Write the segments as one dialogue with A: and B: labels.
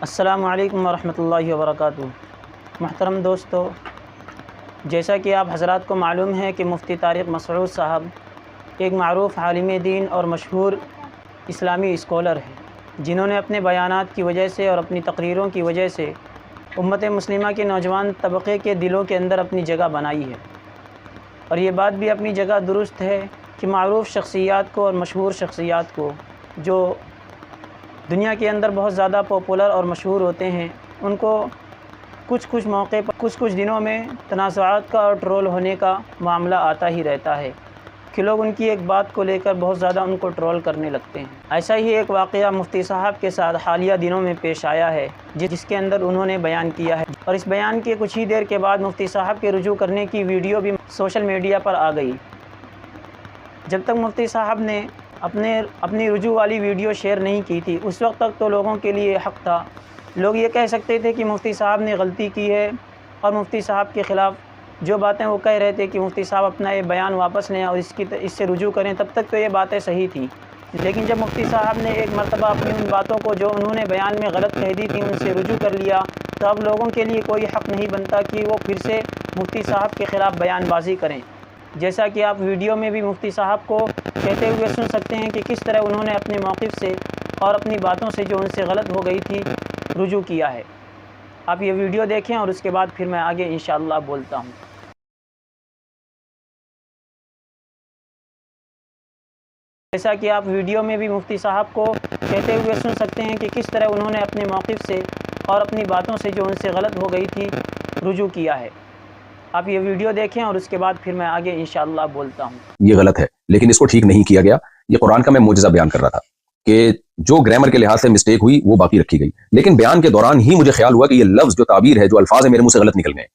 A: السلام علیکم ورحمۃ اللہ وبرکاتہ۔ محترم دوستو، جیسا کہ آپ حضرات کو معلوم ہے کہ مفتی طارق مسعود صاحب ایک معروف عالم دین اور مشہور اسلامی اسکالر ہیں، جنہوں نے اپنے بیانات کی وجہ سے اور اپنی تقریروں کی وجہ سے امت مسلمہ کے نوجوان طبقے کے دلوں کے اندر اپنی جگہ بنائی ہے۔ اور یہ بات بھی اپنی جگہ درست ہے کہ معروف شخصیات کو اور مشہور شخصیات کو جو دنیا کے اندر بہت زیادہ پاپولر اور مشہور ہوتے ہیں، ان کو کچھ موقع پر کچھ دنوں میں تنازعات کا اور ٹرول ہونے کا معاملہ آتا ہی رہتا ہے کہ لوگ ان کی ایک بات کو لے کر بہت زیادہ ان کو ٹرول کرنے لگتے ہیں۔ ایسا ہی ایک واقعہ مفتی صاحب کے ساتھ حالیہ دنوں میں پیش آیا ہے، جس کے اندر انہوں نے بیان کیا ہے، اور اس بیان کے کچھ ہی دیر کے بعد مفتی صاحب کے رجوع کرنے کی ویڈیو بھی سوشل میڈیا پر آ گئی۔ جب تک مفتی صاحب نے اپنی رجوع والی ویڈیو شیئر نہیں کی تھی، اس وقت تک تو لوگوں کے لیے حق تھا، لوگ یہ کہہ سکتے تھے کہ مفتی صاحب نے غلطی کی ہے، اور مفتی صاحب کے خلاف جو باتیں وہ کہہ رہے تھے کہ مفتی صاحب اپنا یہ بیان واپس لیں اور اس سے رجوع کریں، تب تک تو یہ باتیں صحیح تھیں۔ لیکن جب مفتی صاحب نے ایک مرتبہ اپنی ان باتوں کو جو انہوں نے بیان میں غلط کہہ دی تھی ان سے رجوع کر لیا، تو اب لوگوں کے لیے کوئی حق نہیں بنتا کہ وہ پھر سے مفتی صاحب کے خلاف بیان بازی کریں، جیسا کہ آپ ویڈیو میں بھی مفتی صاحب کو کہتے ہوئے سن سکتے ہیں کہ کس طرح انہوں نے اپنے موقف سے اور اپنی باتوں سے جو ان سے غلط ہو گئی تھی رجوع کیا ہے۔ آپ یہ ویڈیو دیکھیں اور اس کے بعد پھر میں آگے انشاءاللہ بولتا ہوں۔ جیسا کہ آپ ویڈیو میں بھی مفتی صاحب کو کہتے ہوئے سن سکتے ہیں کہ کس طرح انہوں نے اپنے موقف سے اور اپنی باتوں سے جو ان سے غلط ہو گئی تھی رجوع کیا ہے۔ آپ یہ ویڈیو دیکھیں اور اس کے بعد پھر میں آگے انشاءاللہ بولتا ہوں۔
B: یہ غلط ہے، لیکن اس کو ٹھیک نہیں کیا گیا۔ یہ قرآن کا میں معجزہ بیان کر رہا تھا کہ جو گرامر کے لحاظ سے مسٹیک ہوئی وہ باقی رکھی گئی، لیکن بیان کے دوران ہی مجھے خیال ہوا کہ یہ لفظ جو تعبیر ہے، جو الفاظ ہے، میرے منہ سے غلط نکل گئے۔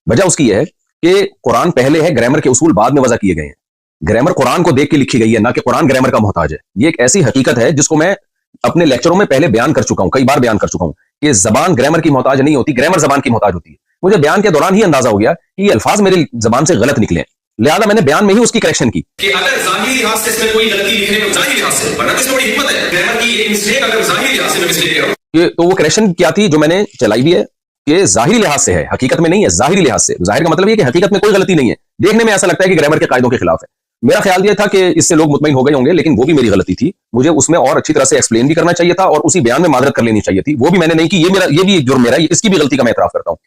B: وجہ اس کی یہ ہے کہ قرآن پہلے ہے، گرامر کے اصول بعد میں وضع کیے گئے ہیں۔ گرامر قرآن کو دیکھ کے لکھی گئی ہے، نہ کہ قرآن گرامر کا محتاج ہے۔ یہ ایک ایسی حقیقت ہے جس کو میں اپنے لیکچروں میں پہلے بیان کر چکا ہوں، کئی بار بیان کر چکا ہوں کہ زبان گرامر کی محتاج نہیں ہوتی، گرامر زبان کی محتاج ہوتی ہے۔ مجھے بیان کے دوران ہی اندازہ ہو گیا کہ یہ الفاظ میری زبان سے غلط نکلے، لہذا میں نے بیان میں ہی اس کی کریکشن کی
C: کہ اگر ظاہری لحاظ سے اس میں کوئی غلطی لکھنے میں ظاہری لحاظ سے، ورنہ اس میں بڑی حکمت ہے، گرامر کی ایک مسٹیک اگر ظاہری لحاظ سے میں مسٹیک ہے
B: تو وہ کریکشن کیا تھی جو میں نے چلائی بھی ہے کہ ظاہری لحاظ سے ہے، حقیقت میں نہیں ہے، ظاہری لحاظ سے۔ ظاہر کا مطلب یہ کہ حقیقت میں کوئی غلطی نہیں ہے، دیکھنے میں ایسا لگتا ہے کہ گرامر کے قاعدوں کے خلاف ہے۔ میرا خیال یہ تھا کہ اس سے لوگ مطمئن ہو گئے ہوں گے، لیکن وہ بھی میری غلطی تھی، مجھے اس میں اور اچھی طرح سے ایکسپلین بھی کرنا چاہیے تھا اور اسی بیان میں معذرت کر لینی چاہیے تھی، وہ بھی میں نے نہیں کی۔ یہ بھی جرم میرا، اس کی بھی غلطی کا میں اعتراف کرتا ہوں۔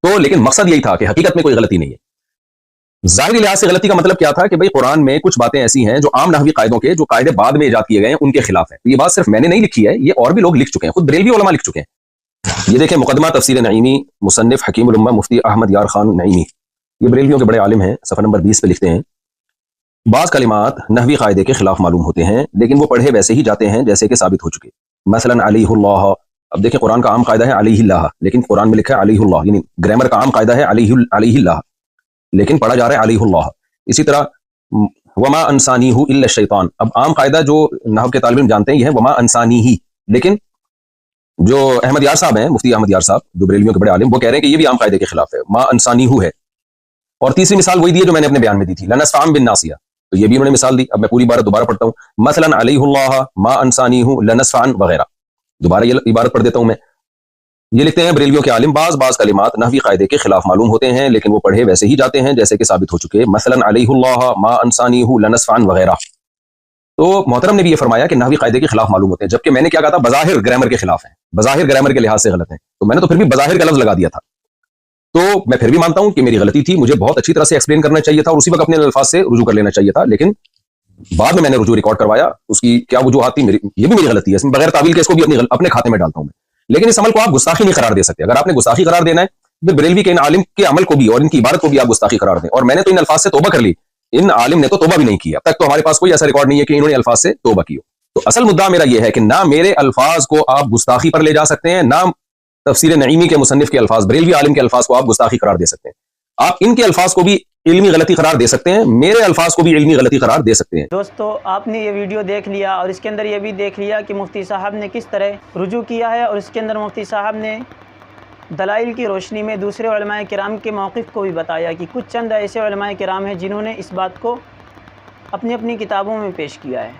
B: تو لیکن مقصد یہی تھا کہ حقیقت میں کوئی غلطی نہیں ہے۔ ظاہری لحاظ سے غلطی کا مطلب کیا تھا کہ بھئی قرآن میں کچھ باتیں ایسی ہیں جو عام نحوی قاعدوں کے جو قاعدے بعد میں ایجاد کیے گئے ہیں ان کے خلاف ہیں۔ یہ بات صرف میں نے نہیں لکھی ہے، یہ اور بھی لوگ لکھ چکے ہیں، خود بریلوی علماء لکھ چکے ہیں۔ یہ دیکھیں مقدمہ تفسیر نعیمی، مصنف حکیم الامہ مفتی احمد یار خان نعیمی، یہ بریلویوں کے بڑے عالم ہیں، صفحہ نمبر 20 پہ لکھتے ہیں، بعض کلمات نحوی قاعدے کے خلاف معلوم ہوتے ہیں لیکن وہ پڑھے ویسے ہی جاتے ہیں جیسے کہ ثابت ہو چکے۔ مثلا علیہ اللہ، اب دیکھیں قرآن کا عام قاعدہ ہے علیہ اللہ، لیکن قرآن میں لکھا ہے علیہ اللہ، یعنی گرامر کا عام قاعدہ ہے علیہ اللہ، لیکن پڑھا جا رہا ہے علیہ اللہ۔ اسی طرح وما انسانیہ الا الشیطان، اب عام قاعدہ جو نحو کے طالب علم جانتے ہیں یہ ہے وما انسانیہ، لیکن جو احمد یار صاحب ہیں، مفتی احمد یار صاحب جو بریلویوں کے بڑے عالم، وہ کہہ رہے ہیں کہ یہ بھی عام قاعدے کے خلاف ہے، ما انسانیہ ہے۔ اور تیسری مثال وہی دی ہے جو میں نے اپنے بیان میں دی تھی، لنسفعن بالناسیہ، تو یہ بھی انہوں نے مثال دی۔ اب میں پوری عبارت دوبارہ پڑھتا ہوں، مثلا علیہ اللہ ما انسانیہ لنسفعن وغیرہ، دوبارہ یہ عبارت پڑھ دیتا ہوں میں۔ یہ لکھتے ہیں بریلویوں کے عالم، بعض کلمات نحوی قاعدے کے خلاف معلوم ہوتے ہیں لیکن وہ پڑھے ویسے ہی جاتے ہیں جیسے کہ ثابت ہو چکے، مثلا علیہ اللہ ما انسانیہ لنسفعن وغیرہ۔ تو محترم نے بھی یہ فرمایا کہ نحوی قاعدے کے خلاف معلوم ہوتے ہیں، جبکہ میں نے کیا کہا تھا، بظاہر گرامر کے خلاف ہیں، بظاہر گرامر کے لحاظ سے غلط ہیں، تو میں نے تو پھر بھی بظاہر کا لفظ لگا دیا تھا۔ تو میں پھر بھی مانتا ہوں کہ میری غلطی تھی، مجھے بہت اچھی طرح سے ایکسپلین کرنا چاہیے تھا اور اسی وقت اپنے الفاظ سے رجوع کر لینا چاہیے تھا، لیکن بعد میں نے رجوع ریکارڈ کروایا، اس کی کیا وجوہات تھی، یہ بھی میری غلطی ہے، اس میں بغیر تعویل کے اس کو بھی اپنے کھاتے میں ڈالتا ہوں میں۔ لیکن اس عمل کو آپ گستاخی نہیں قرار دے سکتے، اگر آپ نے گستاخی قرار دینا ہے پھر بریلوی کے ان عالم کے عمل کو بھی اور ان کی عبارت کو بھی آپ گستاخی قرار دیں، اور میں نے تو ان الفاظ سے توبہ کر لی، ان عالم نے تو توبہ بھی نہیں کی، اب تک تو ہمارے پاس کوئی ایسا ریکارڈ نہیں ہے کہ انہوں نے الفاظ سے توبہ کی ہو۔ تو اصل مدعا میرا یہ ہے کہ نہ میرے الفاظ کو آپ گستاخی پر لے جا سکتے ہیں، نہ تفسیر نعیمی کے مصنف کے الفاظ، بریلوی عالم کے الفاظ کو آپ گستاخی قرار دے سکتے ہیں۔ آپ ان کے الفاظ کو بھی علمی غلطی قرار دے سکتے ہیں، میرے الفاظ کو بھی علمی غلطی قرار دے سکتے ہیں۔
A: دوستو، آپ نے یہ ویڈیو دیکھ لیا اور اس کے اندر یہ بھی دیکھ لیا کہ مفتی صاحب نے کس طرح رجوع کیا ہے، اور اس کے اندر مفتی صاحب نے دلائل کی روشنی میں دوسرے علماء کرام کے موقف کو بھی بتایا کہ کچھ چند ایسے علماء کرام ہیں جنہوں نے اس بات کو اپنی اپنی کتابوں میں پیش کیا ہے۔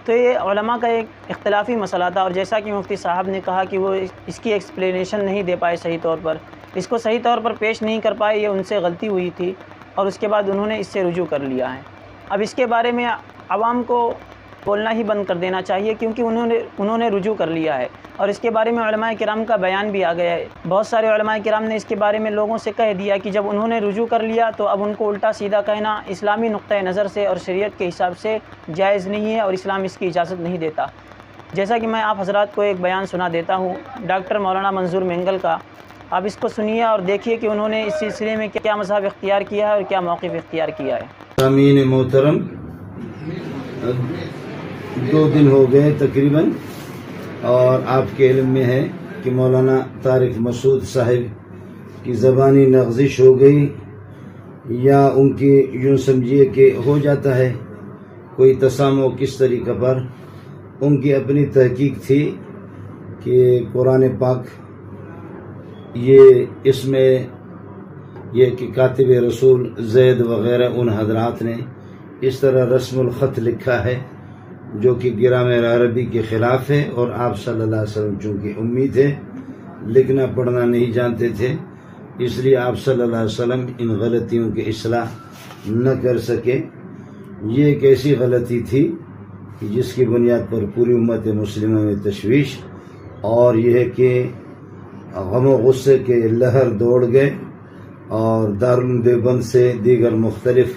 A: تو یہ علماء کا ایک اختلافی مسئلہ تھا، اور جیسا کہ مفتی صاحب نے کہا کہ وہ اس کی ایکسپلینیشن نہیں دے پائے صحیح طور پر، اس کو صحیح طور پر پیش نہیں کر پائے، یہ ان سے غلطی ہوئی تھی، اور اس کے بعد انہوں نے اس سے رجوع کر لیا ہے۔ اب اس کے بارے میں عوام کو بولنا ہی بند کر دینا چاہیے، کیونکہ انہوں نے رجوع کر لیا ہے، اور اس کے بارے میں علماء کرام کا بیان بھی آ گیا ہے۔ بہت سارے علماء کرام نے اس کے بارے میں لوگوں سے کہہ دیا کہ جب انہوں نے رجوع کر لیا تو اب ان کو الٹا سیدھا کہنا اسلامی نقطۂ نظر سے اور شریعت کے حساب سے جائز نہیں ہے، اور اسلام اس کی اجازت نہیں دیتا۔ جیسا کہ میں آپ حضرات کو ایک بیان سنا دیتا ہوں ڈاکٹر مولانا منظور مینگل کا، آپ اس کو سنیے اور دیکھیے کہ انہوں نے اس سلسلے میں کیا مذہب اختیار کیا ہے اور کیا موقف اختیار کیا ہے۔
D: سامعین محترم، 2 دن ہو گئے تقریباً، اور آپ کے علم میں ہے کہ مولانا طارق مسعود صاحب کی زبانی لغزش ہو گئی، یا ان کی یوں سمجھیے کہ ہو جاتا ہے کوئی تسامح کس طریقہ پر۔ ان کی اپنی تحقیق تھی کہ قرآن پاک یہ اس میں یہ کہ کاتب رسول زید وغیرہ ان حضرات نے اس طرح رسم الخط لکھا ہے جو کہ گرامر عربی کے خلاف ہے، اور آپ صلی اللہ علیہ وسلم چونکہ امی تھے، لکھنا پڑھنا نہیں جانتے تھے، اس لیے آپ صلی اللہ علیہ وسلم ان غلطیوں کی اصلاح نہ کر سکے۔ یہ ایک ایسی غلطی تھی کہ جس کی بنیاد پر پوری امت مسلمہ میں تشویش، اور یہ ہے کہ غم و غصے کے لہر دوڑ گئے، اور دارالعلوم دیوبند سے دیگر مختلف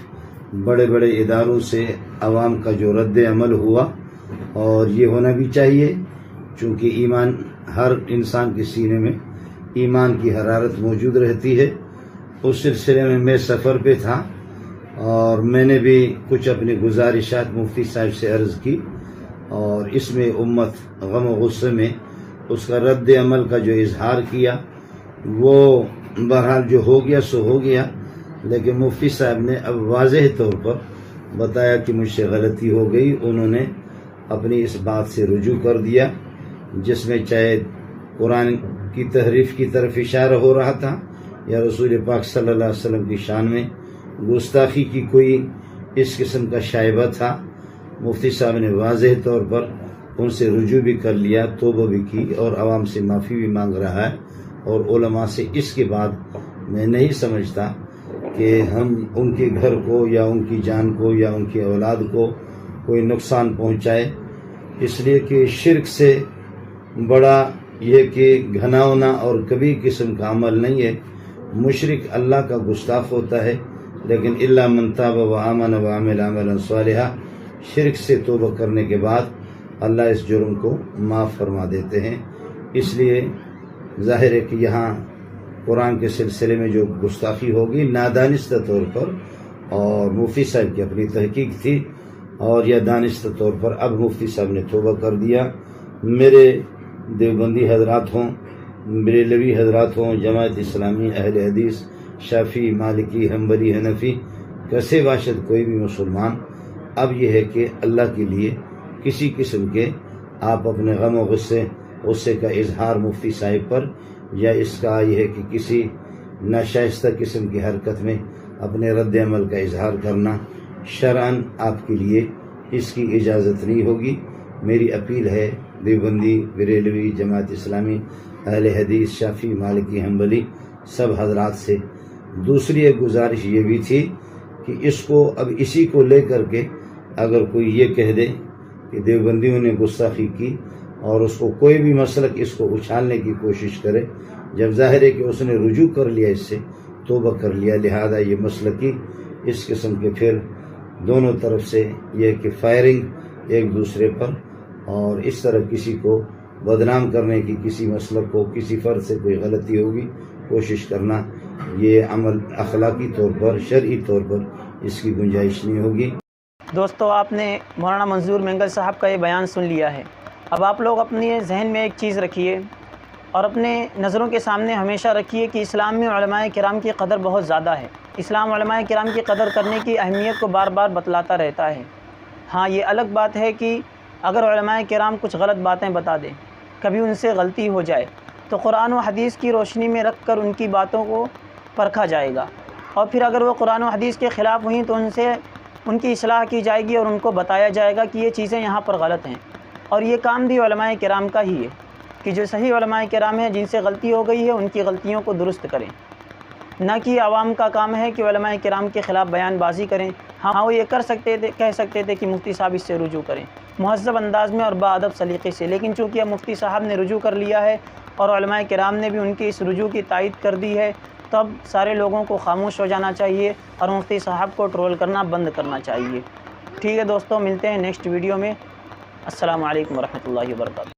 D: بڑے بڑے اداروں سے عوام کا جو رد عمل ہوا، اور یہ ہونا بھی چاہیے، چونکہ ایمان ہر انسان کے سینے میں ایمان کی حرارت موجود رہتی ہے۔ اس سلسلے میں میں سفر پہ تھا، اور میں نے بھی کچھ اپنی گزارشات مفتی صاحب سے عرض کی، اور اس میں امت غم و غصے میں اس کا رد عمل کا جو اظہار کیا وہ بہرحال جو ہو گیا سو ہو گیا، لیکن مفتی صاحب نے اب واضح طور پر بتایا کہ مجھ سے غلطی ہو گئی۔ انہوں نے اپنی اس بات سے رجوع کر دیا جس میں چاہے قرآن کی تحریف کی طرف اشارہ ہو رہا تھا، یا رسول پاک صلی اللہ علیہ وسلم کی شان میں گستاخی کی کوئی اس قسم کا شائبہ تھا۔ مفتی صاحب نے واضح طور پر ان سے رجوع بھی کر لیا، توبہ بھی کی، اور عوام سے معافی بھی مانگ رہا ہے، اور علماء سے اس کے بعد میں نہیں سمجھتا کہ ہم ان کے گھر کو یا ان کی جان کو یا ان کی اولاد کو کوئی نقصان پہنچائے، اس لیے کہ شرک سے بڑا یہ کہ گھناؤنا اور کبھی قسم کا عمل نہیں ہے۔ مشرک اللہ کا گستاخ ہوتا ہے، لیکن الا من تاب وآمن وعمل عملا صالحا، شرک سے توبہ کرنے کے بعد اللہ اس جرم کو معاف فرما دیتے ہیں۔ اس لیے ظاہر ہے کہ یہاں قرآن کے سلسلے میں جو گستاخی ہوگی نادانستہ طور پر، اور مفتی صاحب کی اپنی تحقیق تھی، اور یا دانستہ طور پر اب مفتی صاحب نے توبہ کر دیا۔ میرے دیوبندی حضرات ہوں، بریلوی حضرات ہوں، جماعت اسلامی، اہل حدیث، شافعی، مالکی، حنبلی، حنفی، کسے باشد کوئی بھی مسلمان، اب یہ ہے کہ اللہ کے لیے کسی قسم کے آپ اپنے غم و غصے کا اظہار مفتی صاحب پر، یا اس کا یہ ہے کہ کسی ناشائستہ قسم کی حرکت میں اپنے رد عمل کا اظہار کرنا شرعاً آپ کے لیے اس کی اجازت نہیں ہوگی۔ میری اپیل ہے دیوبندی، بریلوی، جماعت اسلامی، اہل حدیث، شافعی، مالکی، حنبلی سب حضرات سے۔ دوسری ایک گزارش یہ بھی تھی کہ اس کو اب اسی کو لے کر کے اگر کوئی یہ کہہ دے کہ دیوبندیوں نے گستاخی کی، اور اس کو کوئی بھی مسلک اس کو اچھالنے کی کوشش کرے، جب ظاہر ہے کہ اس نے رجوع کر لیا، اس سے توبہ کر لیا، لہذا یہ مسلکی اس قسم کے پھر دونوں طرف سے یہ کہ فائرنگ ایک دوسرے پر، اور اس طرح کسی کو بدنام کرنے کی، کسی مسلک کو، کسی فرد سے کوئی غلطی ہوگی کوشش کرنا، یہ عمل اخلاقی طور پر، شرعی طور پر اس کی گنجائش نہیں ہوگی۔
A: دوستو، آپ نے مولانا منظور مینگل صاحب کا یہ بیان سن لیا ہے۔ اب آپ لوگ اپنے ذہن میں ایک چیز رکھیے، اور اپنے نظروں کے سامنے ہمیشہ رکھیے کہ اسلام میں علماء کرام کی قدر بہت زیادہ ہے۔ اسلام علماء کرام کی قدر کرنے کی اہمیت کو بار بار بتلاتا رہتا ہے۔ ہاں، یہ الگ بات ہے کہ اگر علماء کرام کچھ غلط باتیں بتا دیں، کبھی ان سے غلطی ہو جائے، تو قرآن و حدیث کی روشنی میں رکھ کر ان کی باتوں کو پرکھا جائے گا، اور پھر اگر وہ قرآن و حدیث کے خلاف ہوئیں تو ان سے ان کی اصلاح کی جائے گی اور ان کو بتایا جائے گا کہ یہ چیزیں یہاں پر غلط ہیں، اور یہ کام بھی علماء کرام کا ہی ہے کہ جو صحیح علماء کرام ہیں جن سے غلطی ہو گئی ہے ان کی غلطیوں کو درست کریں، نہ کہ عوام کا کام ہے کہ علماء کرام کے خلاف بیان بازی کریں۔ ہاں وہ یہ کہہ سکتے تھے کہ مفتی صاحب اس سے رجوع کریں مہذب انداز میں اور باادب سلیقے سے، لیکن چونکہ اب مفتی صاحب نے رجوع کر لیا ہے اور علماء کرام نے بھی ان کی اس رجوع کی تائید کر دی ہے، تو اب سارے لوگوں کو خاموش ہو جانا چاہیے اور مفتی صاحب کو ٹرول کرنا بند کرنا چاہیے۔ ٹھیک ہے دوستوں، ملتے ہیں نیکسٹ ویڈیو میں۔ السلام علیکم ورحمۃ اللہ وبرکاتہ۔